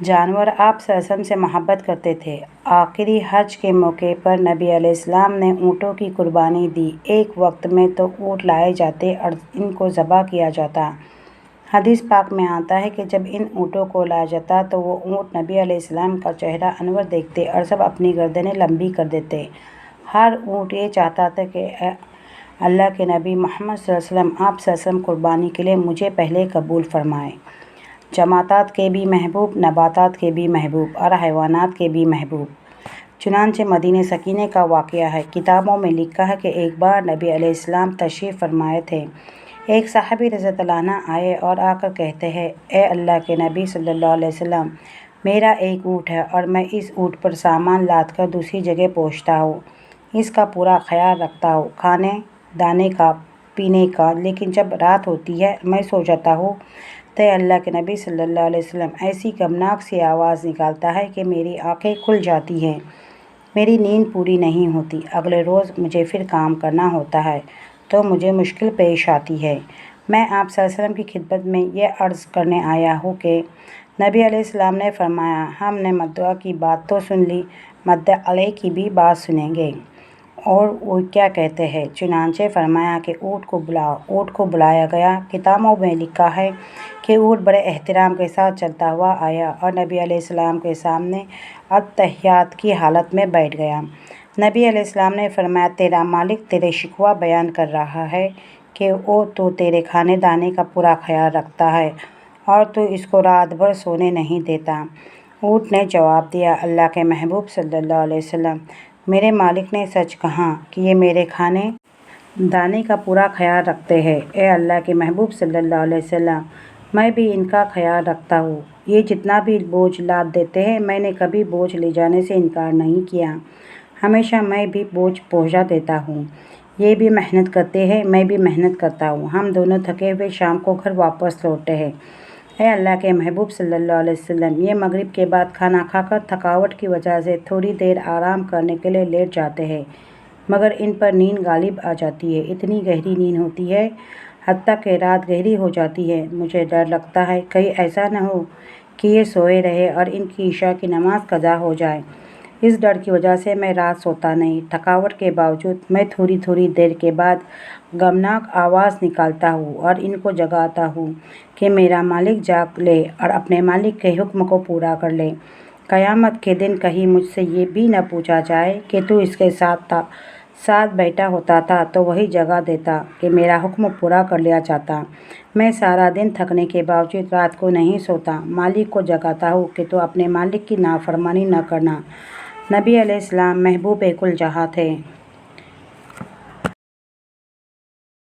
جانور آپ صلی اللہ علیہ وسلم سے محبت کرتے تھے۔ آخری حج کے موقع پر نبی علیہ السلام نے اونٹوں کی قربانی دی۔ ایک وقت میں تو اونٹ لائے جاتے اور ان کو ذبح کیا جاتا۔ حدیث پاک میں آتا ہے کہ جب ان اونٹوں کو لایا جاتا تو وہ اونٹ نبی علیہ السلام کا چہرہ انور دیکھتے اور سب اپنی گردنیں لمبی کر دیتے۔ ہر اونٹ یہ چاہتا تھا کہ اے اللہ کے نبی محمد صلی اللہ علیہ وسلم، آپ صلی اللہ علیہ وسلم قربانی کے لیے مجھے پہلے قبول فرمائیں۔ جمادات کے بھی محبوب، نباتات کے بھی محبوب اور حیوانات کے بھی محبوب۔ چنانچہ مدینہ سکینہ کا واقعہ ہے۔ کتابوں میں لکھا ہے کہ ایک بار نبی علیہ السلام تشریف فرمائے تھے۔ ایک صحابی رضی اللہ عنہ آئے اور آ کر کہتے ہیں، اے اللہ کے نبی صلی اللہ علیہ وسلم، میرا ایک اونٹ ہے اور میں اس اونٹ پر سامان لاد کر دوسری جگہ پہنچتا ہوں، اس کا پورا خیال رکھتا ہوں، کھانے دانے کا، پینے کا، لیکن جب رات ہوتی ہے میں سو جاتا ہوں تو اللہ کے نبی صلی اللہ علیہ وسلم ایسی غمناک سی آواز نکالتا ہے کہ میری آنکھیں کھل جاتی ہیں، میری نیند پوری نہیں ہوتی۔ اگلے روز مجھے پھر کام کرنا ہوتا ہے تو مجھے مشکل پیش آتی ہے۔ میں آپ صلی اللہ علیہ وسلم کی خدمت میں یہ عرض کرنے آیا ہوں کہ نبی علیہ السلام نے فرمایا، ہم نے مدعا کی بات تو سن لی، مدعا علیہ کی بھی بات سنیں گے۔ اور وہ کیا کہتے ہیں؟ چنانچہ فرمایا کہ اونٹ کو بلاؤ۔ اونٹ کو بلایا گیا۔ کتابوں میں لکھا ہے کہ اونٹ بڑے احترام کے ساتھ چلتا ہوا آیا اور نبی علیہ السلام کے سامنے التحیات کی حالت میں بیٹھ گیا۔ نبی علیہ السلام نے فرمایا، تیرا مالک تیرے شکوہ بیان کر رہا ہے کہ وہ تو تیرے کھانے دانے کا پورا خیال رکھتا ہے اور تو اس کو رات بھر سونے نہیں دیتا۔ اونٹ نے جواب دیا، اللہ کے محبوب صلی اللہ علیہ وسلم، میرے مالک نے سچ کہا کہ یہ میرے کھانے دانے کا پورا خیال رکھتے ہیں۔ اے اللہ کے محبوب صلی اللہ علیہ وسلم، میں بھی ان کا خیال رکھتا ہوں۔ یہ جتنا بھی بوجھ لاد دیتے ہیں، میں نے کبھی بوجھ لے جانے سے انکار نہیں کیا، ہمیشہ میں بھی بوجھ پہنچا دیتا ہوں۔ یہ بھی محنت کرتے ہیں، میں بھی محنت کرتا ہوں، ہم دونوں تھکے ہوئے شام کو گھر واپس لوٹتے ہیں۔ اے اللہ کے محبوب صلی اللہ علیہ وسلم، یہ مغرب کے بعد کھانا کھا کر تھکاوٹ کی وجہ سے تھوڑی دیر آرام کرنے کے لیے لیٹ جاتے ہیں، مگر ان پر نیند غالب آ جاتی ہے، اتنی گہری نیند ہوتی ہے حتیٰ کہ رات گہری ہو جاتی ہے۔ مجھے ڈر لگتا ہے کہیں ایسا نہ ہو کہ یہ سوئے رہے اور ان کی عشاء کی نماز قضا ہو جائے۔ اس ڈر کی وجہ سے میں رات سوتا نہیں۔ تھکاوٹ کے باوجود میں تھوڑی دیر کے بعد غمناک آواز نکالتا ہوں اور ان کو جگاتا ہوں کہ میرا مالک جاگ لے اور اپنے مالک کے حکم کو پورا کر لے۔ قیامت کے دن کہیں مجھ سے یہ بھی نہ پوچھا جائے کہ تو اس کے ساتھ بیٹھا ہوتا تھا تو وہی جگہ دیتا کہ میرا حکم پورا کر لیا جاتا۔ میں سارا دن تھکنے کے باوجود رات کو نہیں سوتا، مالک کو جگاتا ہوں کہ تو اپنے مالک کی نافرمانی نہ کرنا۔ نبی علیہ السلام محبوب کل جہاں تھے۔